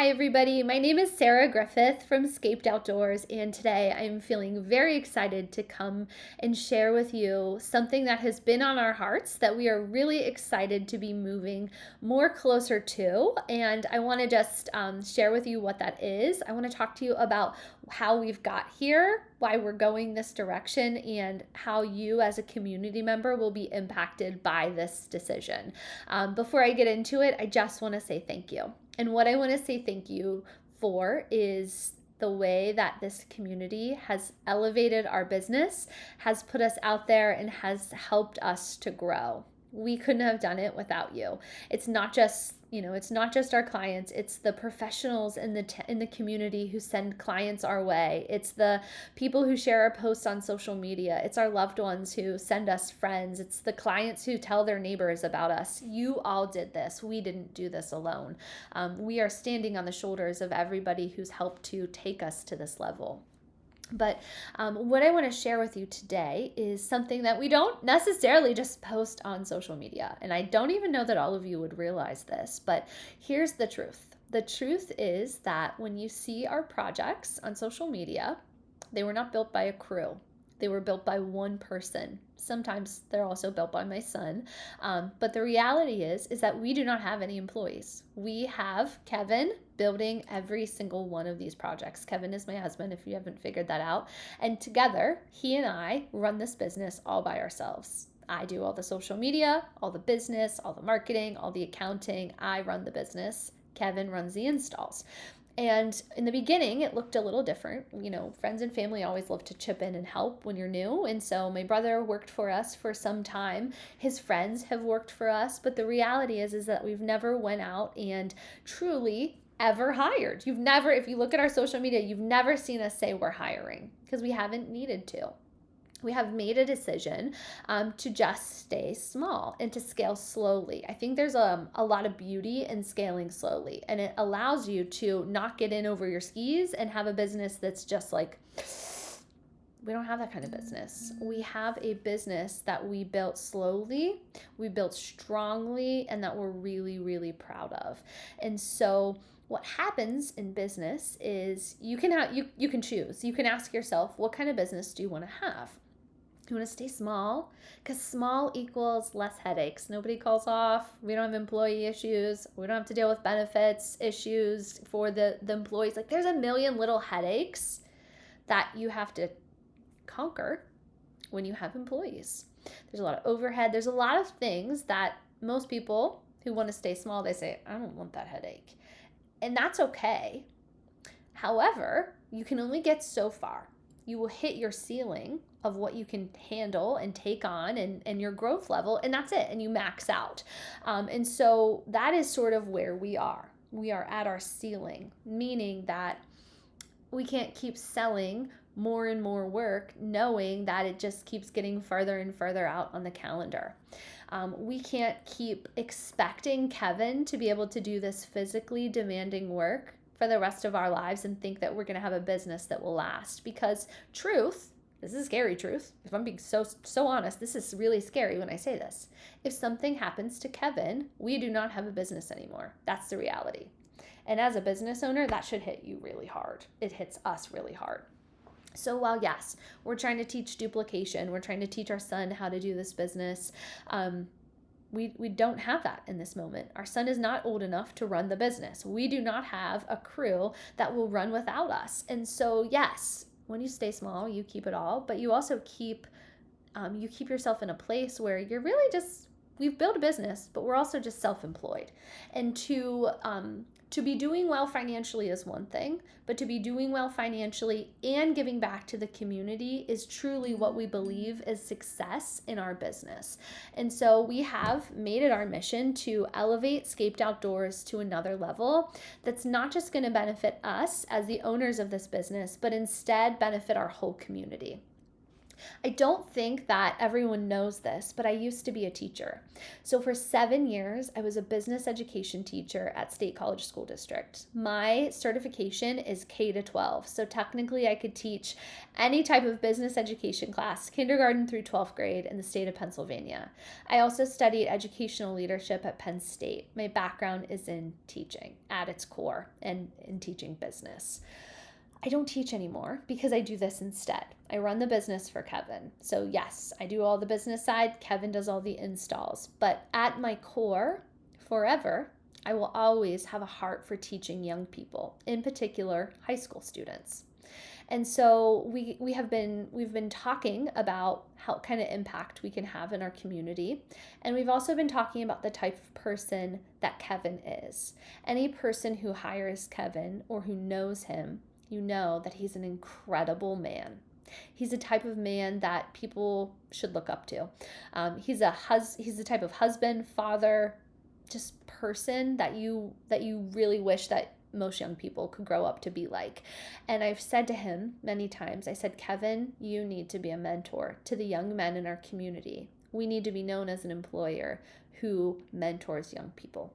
Hi, everybody. My name is Sarah Griffith from Scaped Outdoors, and today I'm feeling very excited to come and share with you something that has been on our hearts that we are really excited to be moving more closer to. And I want to just share with you what that is. I want to talk to you about how we've got here, why we're going this direction, and how you as a community member will be impacted by this decision. Before I get into it, I just want to say thank you. And what I want to say thank you for is the way that this community has elevated our business, has put us out there, and has helped us to grow. We couldn't have done it without you. It's not just it's not just our clients, it's the professionals in the community who send clients our way. It's the people who share our posts on social media. It's our loved ones who send us friends. It's the clients who tell their neighbors about us. You all did this. We didn't do this alone. We are standing on the shoulders of everybody who's helped to take us to this level. But what I want to share with you today is something that we don't necessarily just post on social media. And I don't even know that all of you would realize this, but here's the truth. The truth is that when you see our projects on social media, they were not built by a crew. They were built by one person. Sometimes they're also built by my son. But the reality is that we do not have any employees. We have Kevin building every single one of these projects. Kevin is my husband, if you haven't figured that out. And together, he and I run this business all by ourselves. I do all the social media, all the business, all the marketing, all the accounting. I run the business. Kevin runs the installs. And in the beginning, it looked a little different. Friends and family always love to chip in and help when you're new. And so my brother worked for us for some time. His friends have worked for us. But the reality is that we've never went out and truly ever hired. If you look at our social media, you've never seen us say we're hiring because we haven't needed to. We have made a decision to just stay small and to scale slowly. I think there's a lot of beauty in scaling slowly, and it allows you to not get in over your skis and have a business that's just like, we don't have that kind of business. We have a business that we built slowly, we built strongly, and that we're really, really proud of. And so what happens in business is you can choose. You can ask yourself, what kind of business do you want to have? You want to stay small because small equals less headaches. Nobody calls off. We don't have employee issues. We don't have to deal with benefits issues for the employees. Like, there's a million little headaches that you have to conquer when you have employees. There's a lot of overhead. There's a lot of things that most people who want to stay small, they say, I don't want that headache. And that's okay. However, you can only get so far. You will hit your ceiling of what you can handle and take on and your growth level, and that's it, and you max out. And so that is sort of where we are. We are at our ceiling, meaning that we can't keep selling more and more work knowing that it just keeps getting further and further out on the calendar. We can't keep expecting Kevin to be able to do this physically demanding work for the rest of our lives and think that we're going to have a business that will last, because this is scary truth. If I'm being so honest, this is really scary when I say this. If something happens to Kevin, we do not have a business anymore. That's the reality. And as a business owner, that should hit you really hard. It hits us really hard. So while yes, we're trying to teach duplication, we're trying to teach our son how to do this business, we don't have that in this moment. Our son is not old enough to run the business. We do not have a crew that will run without us. And so yes, when you stay small, you keep it all, but you also keep yourself in a place where you're really just, we've built a business, but we're also just self-employed. And to be doing well financially is one thing, but to be doing well financially and giving back to the community is truly what we believe is success in our business. And so we have made it our mission to elevate Scaped Outdoors to another level that's not just going to benefit us as the owners of this business, but instead benefit our whole community. I don't think that everyone knows this, but I used to be a teacher. So for 7 years, I was a business education teacher at State College School District. My certification is K to 12. So technically, I could teach any type of business education class, kindergarten through 12th grade in the state of Pennsylvania. I also studied educational leadership at Penn State. My background is in teaching at its core and in teaching business. I don't teach anymore because I do this instead. I run the business for Kevin. So yes, I do all the business side. Kevin does all the installs. But at my core, forever, I will always have a heart for teaching young people, in particular high school students. And so we've been talking about how kind of impact we can have in our community. And we've also been talking about the type of person that Kevin is. Any person who hires Kevin or who knows him, you know that he's an incredible man. He's the type of man that people should look up to. He's the type of husband, father, just person that you really wish that most young people could grow up to be like. And I've said to him many times, I said, Kevin, you need to be a mentor to the young men in our community. We need to be known as an employer who mentors young people.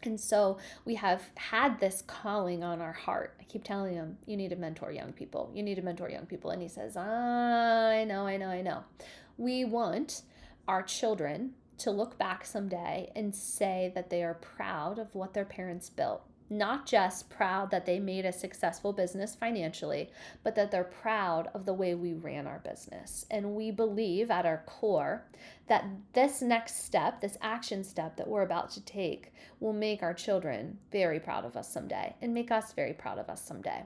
And so we have had this calling on our heart. I keep telling him, you need to mentor young people. You need to mentor young people. And he says, I know. We want our children to look back someday and say that they are proud of what their parents built. Not just proud that they made a successful business financially, but that they're proud of the way we ran our business. And we believe at our core that this next step, this action step that we're about to take, will make our children very proud of us someday and make us very proud of us someday.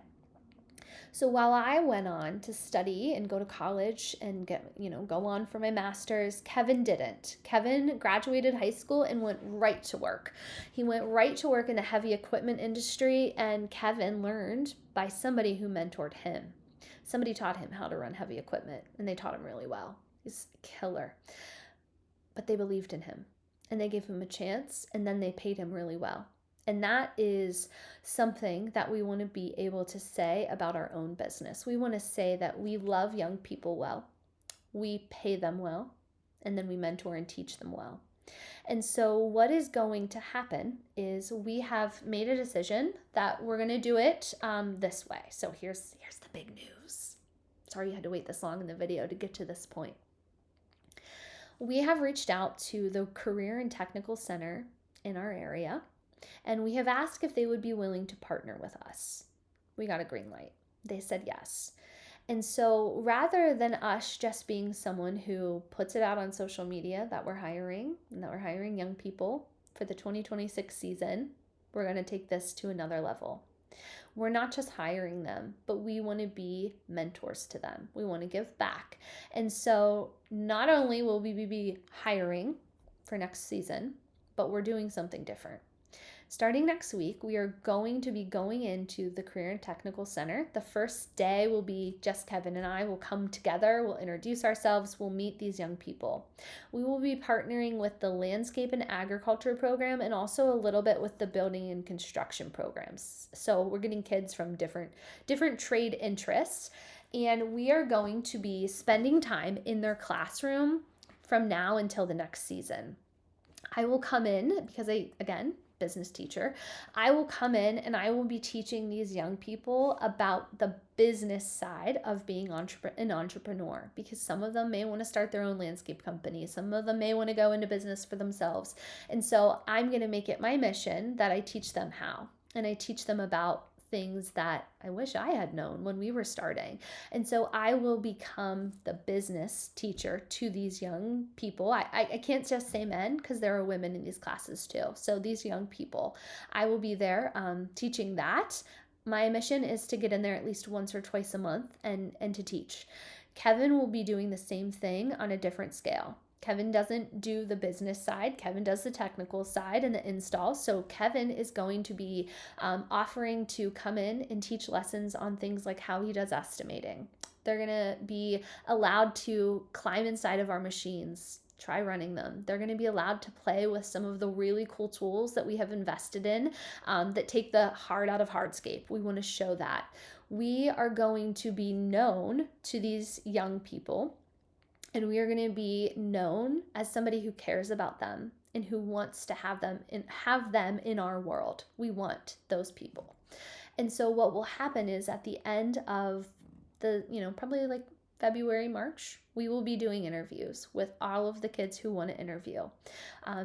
So while I went on to study and go to college and go on for my master's, Kevin didn't. Kevin graduated high school and went right to work. He went right to work in the heavy equipment industry, and Kevin learned by somebody who mentored him. Somebody taught him how to run heavy equipment, and they taught him really well. He's a killer. But they believed in him, and they gave him a chance, and then they paid him really well. And that is something that we want to be able to say about our own business. We want to say that we love young people well, we pay them well, and then we mentor and teach them well. And so what is going to happen is we have made a decision that we're going to do it this way. So here's the big news. Sorry you had to wait this long in the video to get to this point. We have reached out to the Career and Technical Center in our area, and we have asked if they would be willing to partner with us. We got a green light. They said yes. And so rather than us just being someone who puts it out on social media that we're hiring and that we're hiring young people for the 2026 season, we're going to take this to another level. We're not just hiring them, but we want to be mentors to them. We want to give back. And so not only will we be hiring for next season, but we're doing something different. Starting next week, we are going to be going into the Career and Technical Center. The first day will be just Kevin and I will come together. We'll introduce ourselves. We'll meet these young people. We will be partnering with the Landscape and Agriculture program and also a little bit with the Building and Construction programs. So we're getting kids from different trade interests, and we are going to be spending time in their classroom from now until the next season. I will come in because business teacher, I will come in and I will be teaching these young people about the business side of being an entrepreneur, because some of them may want to start their own landscape company. Some of them may want to go into business for themselves. And so I'm going to make it my mission that I teach them how, and I teach them about things that I wish I had known when we were starting. And so I will become the business teacher to these young people. I can't just say men, because there are women in these classes too. So these young people, I will be there teaching that. My mission is to get in there at least once or twice a month and to teach. Kevin will be doing the same thing on a different scale. Kevin doesn't do the business side. Kevin does the technical side and the install. So Kevin is going to be offering to come in and teach lessons on things like how he does estimating. They're going to be allowed to climb inside of our machines, try running them. They're going to be allowed to play with some of the really cool tools that we have invested in that take the hard out of hardscape. We want to show that. We are going to be known to these young people And we are going to be known as somebody who cares about them and who wants to have them in our world. We want those people. And so what will happen is at the end of the, probably like February, March, we will be doing interviews with all of the kids who want to interview.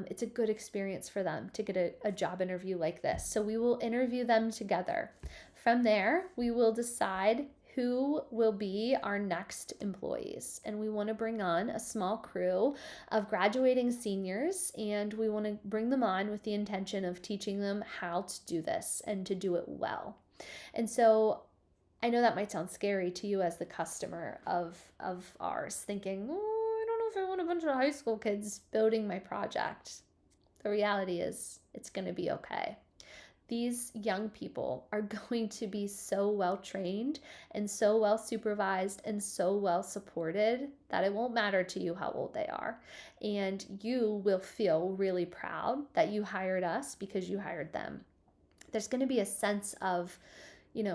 It's a good experience for them to get a job interview like this. So we will interview them together. From there, we will decide who will be our next employees. And we want to bring on a small crew of graduating seniors, and we want to bring them on with the intention of teaching them how to do this and to do it well. And so I know that might sound scary to you as the customer of ours, thinking, oh, I don't know if I want a bunch of high school kids building my project. The reality is it's going to be okay. These young people are going to be so well trained and so well supervised and so well supported that it won't matter to you how old they are. And you will feel really proud that you hired us because you hired them. There's going to be a sense of, I don't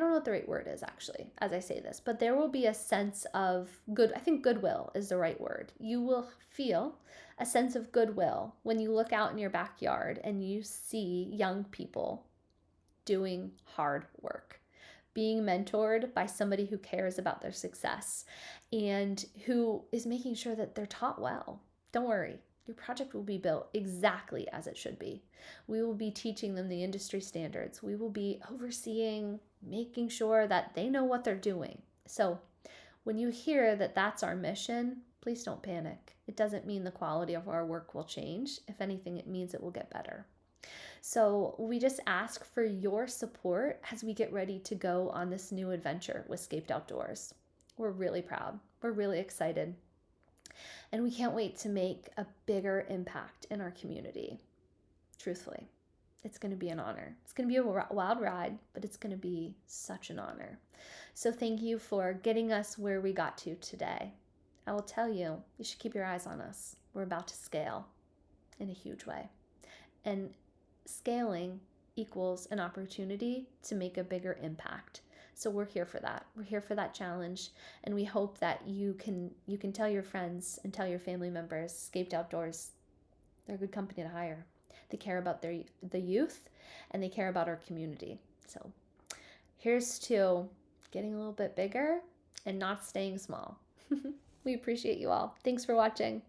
know what the right word is actually as I say this, but there will be a sense of I think goodwill is the right word. You will feel a sense of goodwill when you look out in your backyard and you see young people doing hard work, being mentored by somebody who cares about their success and who is making sure that they're taught well. Don't worry. Your project will be built exactly as it should be. We will be teaching them the industry standards. We will be overseeing, making sure that they know what they're doing. So when you hear that that's our mission, please don't panic. It doesn't mean the quality of our work will change. If anything, it means it will get better. So we just ask for your support as we get ready to go on this new adventure with Scaped Outdoors. We're really proud. We're really excited. And we can't wait to make a bigger impact in our community. Truthfully, it's going to be an honor. It's going to be a wild ride, but it's going to be such an honor. So thank you for getting us where we got to today. I will tell you, you should keep your eyes on us. We're about to scale in a huge way. And scaling equals an opportunity to make a bigger impact. So we're here for that. We're here for that challenge, and we hope that you can tell your friends and tell your family members, Scaped Outdoors, they're a good company to hire. They care about the youth, and they care about our community. So here's to getting a little bit bigger and not staying small. We appreciate you all. Thanks for watching.